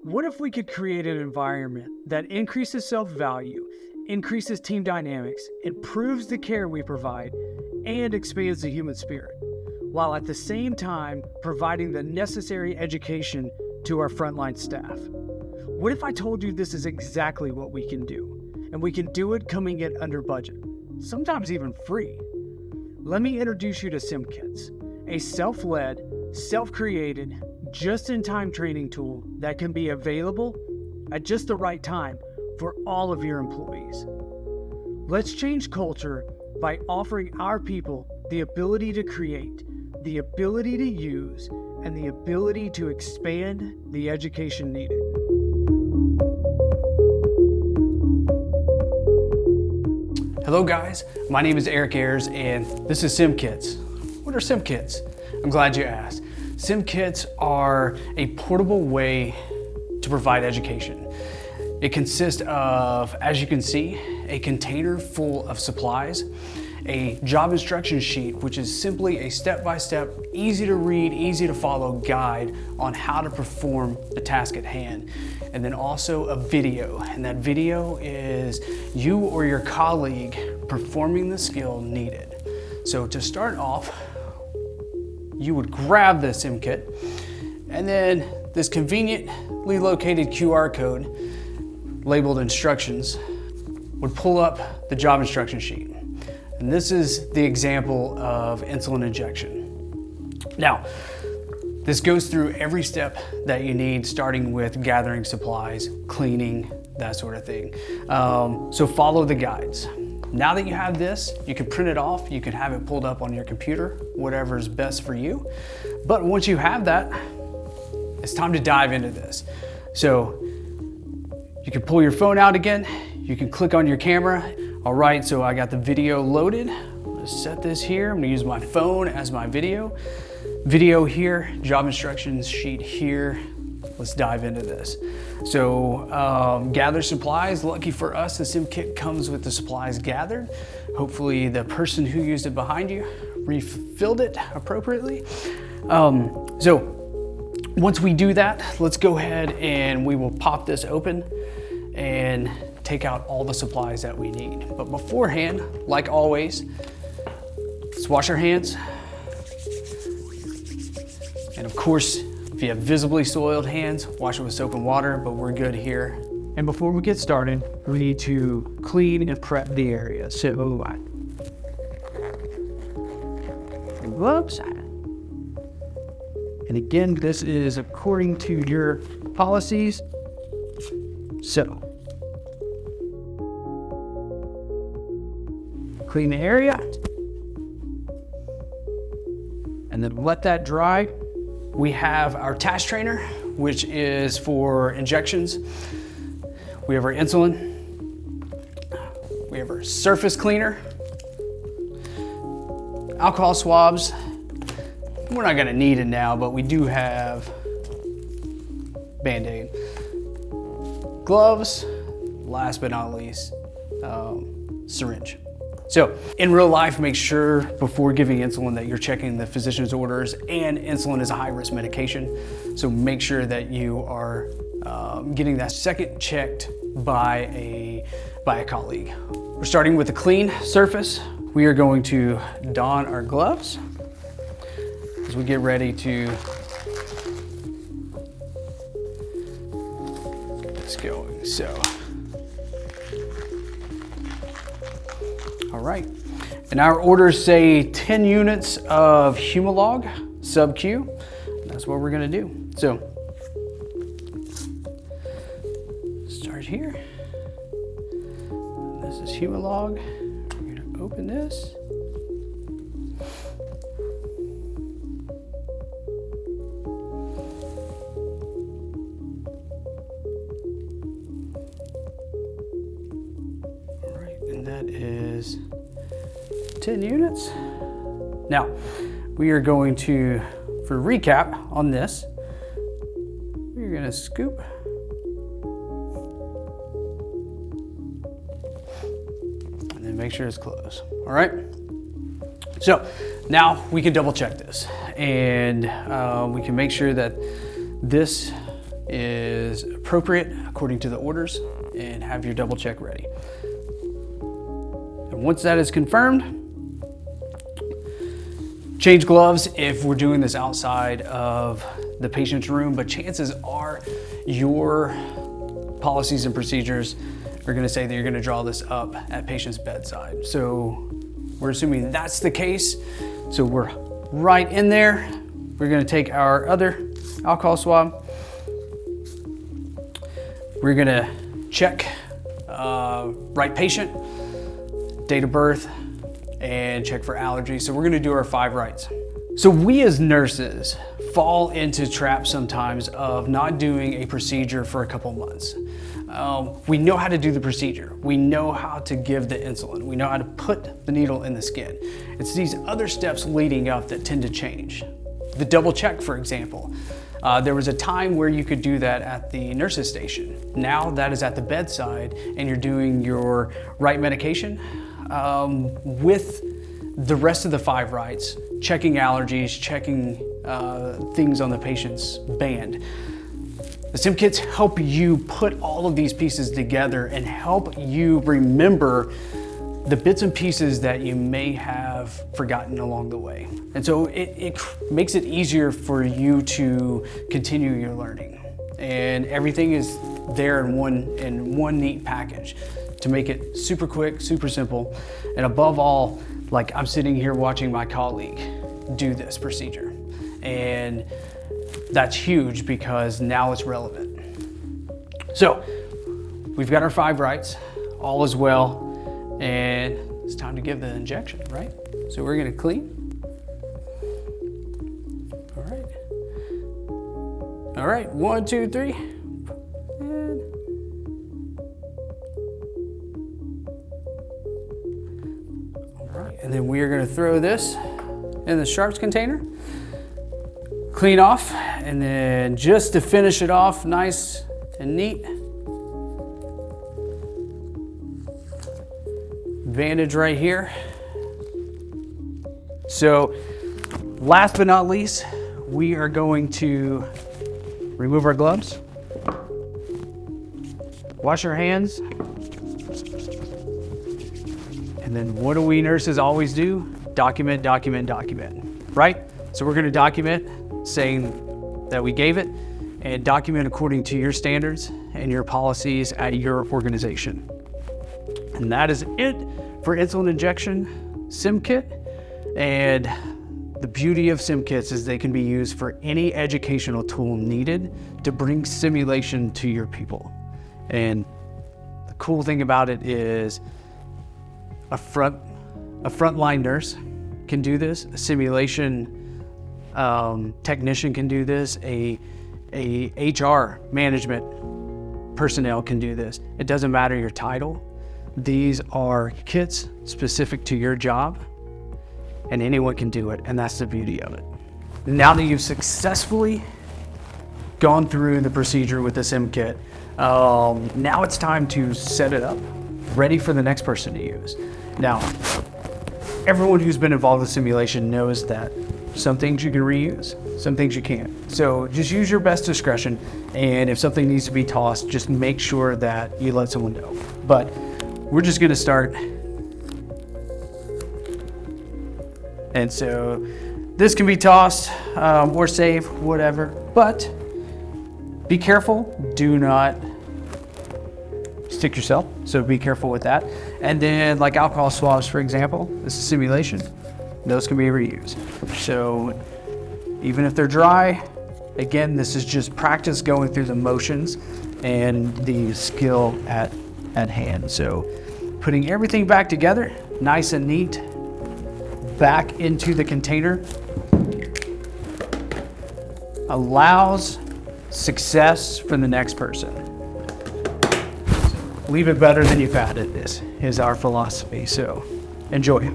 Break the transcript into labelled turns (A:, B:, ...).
A: What if we could create an environment that increases self-value, increases team dynamics, improves the care we provide, and expands the human spirit, while at the same time providing the necessary education to our frontline staff? What if I told you this is exactly what we can do, and we can do it coming in under budget, sometimes even free? Let me introduce you to SimKits, a self-led, self-created, just-in-time training tool that can be available at just the right time for all of your employees. Let's change culture by offering our people the ability to create, the ability to use, and the ability to expand the education needed.
B: Hello guys, my name is Eric Ayers and this is SimKits. What are SimKits? I'm glad you asked. SimKits are a portable way to provide education. It consists of, as you can see, a container full of supplies, a job instruction sheet, which is simply a step-by-step, easy to read, easy to follow guide on how to perform the task at hand. And then also a video, and that video is you or your colleague performing the skill needed. So to start off, you would grab the SimKit, and then this conveniently located QR code labeled instructions would pull up the job instruction sheet. And this is the example of insulin injection. Now, this goes through every step that you need, starting with gathering supplies, cleaning, that sort of thing. So follow the guides. Now that you have this, you can print it off, you can have it pulled up on your computer, whatever is best for you. But once you have that, it's time to dive into this. So you can pull your phone out again, you can click on your camera. All right, so I got the video loaded. I'm gonna set this here. I'm gonna use my phone as my video. Video here, job instructions sheet here. Let's dive into this. So gather supplies. Lucky for us, the SimKit comes with the supplies gathered. Hopefully the person who used it behind you refilled it appropriately. So once we do that, let's go ahead and we will pop this open and take out all the supplies that we need. But beforehand, like always, let's wash our hands. And of course, if you have visibly soiled hands, wash it with soap and water, but we're good here.
A: And before we get started, we need to clean and prep the area. So, whoops. And again, this is according to your policies. So, clean the area. And then let that dry.
B: We have our task trainer, which is for injections. We have our insulin. We have our surface cleaner. Alcohol swabs. We're not gonna need it now, but we do have Band-Aid. Gloves, last but not least, syringe. So in real life, make sure before giving insulin that you're checking the physician's orders, and insulin is a high-risk medication. So make sure that you are getting that second checked by a colleague. We're starting with a clean surface. We are going to don our gloves as we get ready to get this going. So. All right, and our orders say 10 units of Humalog sub-Q. That's what we're gonna do. So, start here. This is Humalog. We're gonna open this. All right, and that is 10 units. Now, we are going to, for recap on this, we're gonna scoop. And then make sure it's closed, all right? So, now we can double check this, and we can make sure that this is appropriate according to the orders, and have your double check ready. And once that is confirmed, change gloves if we're doing this outside of the patient's room, but chances are your policies and procedures are gonna say that you're gonna draw this up at patient's bedside. So we're assuming that's the case. So we're right in there. We're gonna take our other alcohol swab. We're gonna check right patient, date of birth, and check for allergies. So we're gonna do our 5 rights. So we as nurses fall into traps sometimes of not doing a procedure for a couple months. We know how to do the procedure. We know how to give the insulin. We know how to put the needle in the skin. It's these other steps leading up that tend to change. The double check, for example. There was a time where you could do that at the nurse's station. Now that is at the bedside, and you're doing your right medication with the rest of the 5 rights, checking allergies, checking things on the patient's band. The sim kits help you put all of these pieces together and help you remember the bits and pieces that you may have forgotten along the way. And so it makes it easier for you to continue your learning. And everything is there in one neat package to make it super quick, super simple. And above all, like I'm sitting here watching my colleague do this procedure. And that's huge because now it's relevant. So we've got our 5 rights, all is well, and it's time to give the injection, right? So we're gonna clean. All right, 1, 2, 3. And all right, and then we are gonna throw this in the sharps container. Clean off, and then just to finish it off nice and neat, bandage right here. So last but not least, we are going to remove our gloves, wash our hands, and then what do we nurses always do? Document, document, document, right? So we're gonna document saying that we gave it, and document according to your standards and your policies at your organization. And that is it for insulin injection sim kit. And the beauty of sim kits is they can be used for any educational tool needed to bring simulation to your people. And the cool thing about it is a frontline nurse can do this, a simulation technician can do this, a HR management personnel can do this. It doesn't matter your title. These are kits specific to your job, and anyone can do it, and that's the beauty of it. Now that you've successfully gone through the procedure with the sim kit, now it's time to set it up, ready for the next person to use. Now, everyone who's been involved with simulation knows that some things you can reuse, some things you can't. So just use your best discretion, and if something needs to be tossed, just make sure that you let someone know. But we're just gonna start. And so this can be tossed or saved, whatever, but be careful, do not stick yourself, so be careful with that. And then like alcohol swabs, for example, this is simulation, those can be reused. So even if they're dry, again, this is just practice going through the motions and the skill at hand. So putting everything back together, nice and neat, back into the container, allows success for the next person. Leave it better than you found it is our philosophy, so enjoy.